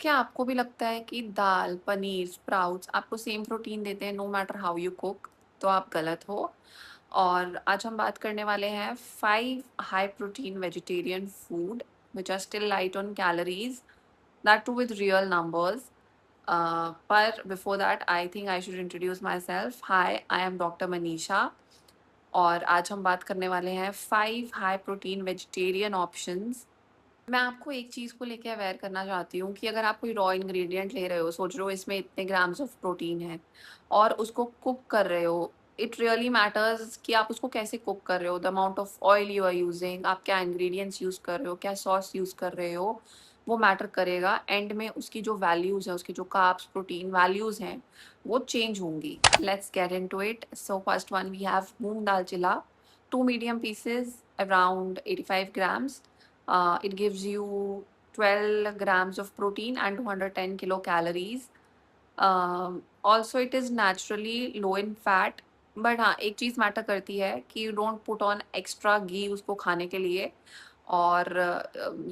क्या आपको भी लगता है कि दाल, पनीर, स्प्राउट्स आपको सेम प्रोटीन देते हैं no matter how you cook? तो आप गलत हो। और आज हम बात करने वाले हैं 5 high protein vegetarian food which are still light on calories, that too with real numbers. पर before that I think I should introduce myself. Hi, I am doctor Manisha और आज हम बात करने वाले हैं 5 हाई प्रोटीन वेजिटेरियन ऑप्शंस। मैं आपको एक चीज़ को लेके अवेयर करना चाहती हूँ कि अगर आप कोई रॉ इंग्रेडिएंट ले रहे हो, सोच रहे हो इसमें इतने ग्राम्स ऑफ प्रोटीन है और उसको कुक कर रहे हो, इट रियली मैटर्स कि आप उसको कैसे कुक कर रहे हो, the amount of oil you are using, आप क्या इंग्रेडिएंट्स यूज़ कर रहे हो, क्या सॉस यूज़ कर रहे हो, वो मैटर करेगा। एंड में उसकी जो वैल्यूज़ है, उसकी जो कार्ब्स प्रोटीन वैल्यूज़ हैं, वो चेंज होंगी। Let's get into it. So first one we have moong dal chilla, 2 medium pieces around 85 grams. It gives you 12 grams of protein and 210 kilocalories. Also, it is naturally low in fat. But हाँ, एक चीज़ matter करती है कि you don't put on extra ghee उसको खाने के लिए और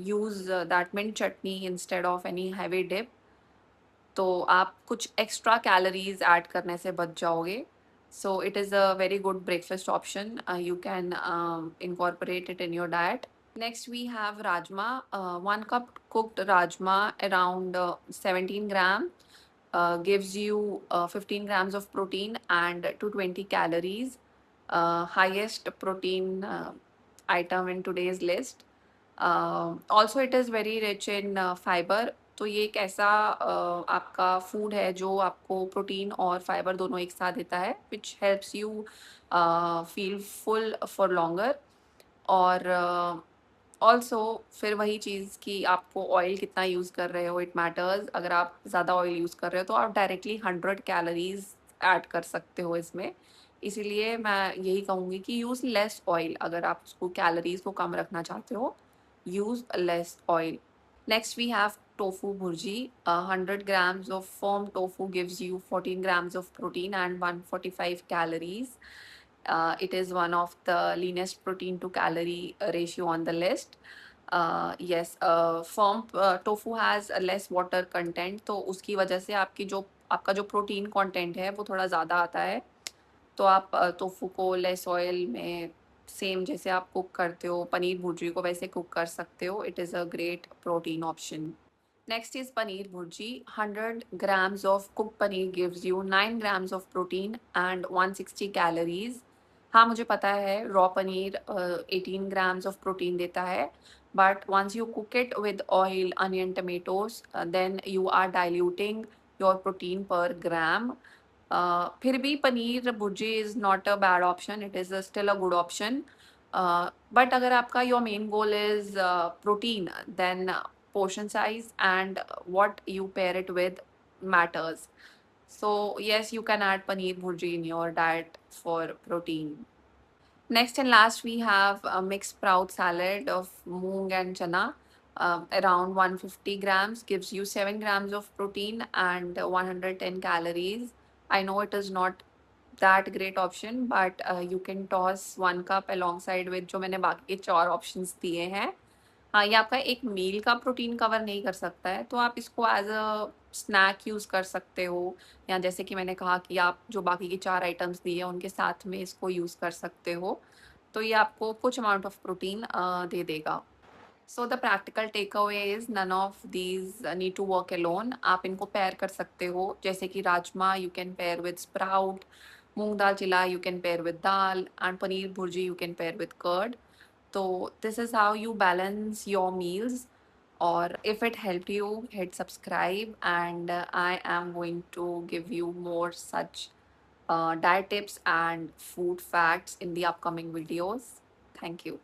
use that mint chutney instead of any heavy dip. तो आप कुछ एक्स्ट्रा कैलोरीज ऐड करने से बच जाओगे। So it is a very good breakfast option, you can incorporate it in your diet. Next we have rajma, 1 cup cooked rajma around 17 gram, gives you 15 grams of protein and 220 calories, highest protein item in today's list. Also it is very rich in fiber. तो ये एक ऐसा आपका food है जो आपको protein और fibre दोनों एक साथ देता है, which helps you feel full for longer. और ऑल्सो फिर वही चीज़ कि आपको ऑयल कितना यूज़ कर रहे हो, इट मैटर्स। अगर आप ज़्यादा ऑयल यूज़ कर रहे हो तो आप डायरेक्टली 100 कैलोरीज ऐड कर सकते हो इसमें। इसीलिए मैं यही कहूँगी कि यूज़ लेस ऑयल। अगर आप उसको कैलोरीज को कम रखना चाहते हो, use less oil. Next, we have tofu burji. 100 grams of firm tofu gives you 14 grams of protein and 145 calories. It is one of the leanest protein to calorie ratio on the list. Yes, firm tofu has a less water content, तो उसकी वजह से आपका जो protein content है वो थोड़ा ज़्यादा आता है। तो आप टोफू को लेस ऑयल में सेम जैसे आप कुक करते हो पनीर भुर्जी को वैसे कुक कर सकते हो। It is a great protein option. Next is paneer bhurji. 100 grams of cooked paneer gives you 9 grams of protein and 160 calories. हाँ, मुझे पता है raw paneer 18 grams of protein देता है, but once you cook it with oil, onion, tomatoes, then you are diluting your protein per gram. फिर भी paneer bhurji is not a bad option, it is still a good option. But अगर आपका your main goal is protein, then portion size and what you pair it with matters. So yes, you can add paneer bhurji in your diet for protein. Next and last, we have a mixed sprout salad of moong and chana. Around 150 grams gives you 7 grams of protein and 110 calories. I know it is not that great option, but you can toss 1 cup alongside with जो मैंने बाकी के 4 options दिए हैं। हाँ, ये आपका एक मील का प्रोटीन कवर नहीं कर सकता है, तो आप इसको एज़ अ स्नैक यूज़ कर सकते हो, या जैसे कि मैंने कहा कि आप जो बाकी की 4 आइटम्स दिए हैं, उनके साथ में इसको यूज़ कर सकते हो। तो ये आपको कुछ अमाउंट ऑफ प्रोटीन दे देगा। So the practical take away is none of these need to work alone. आप इनको पेयर कर सकते हो, जैसे कि rajma you can pair with sprout, moong dal chilla you can pair with dal, and paneer bhurji you can pair with curd. So this is how you balance your meals. Or if it helped you, hit subscribe, and I am going to give you more such diet tips and food facts in the upcoming videos. Thank you.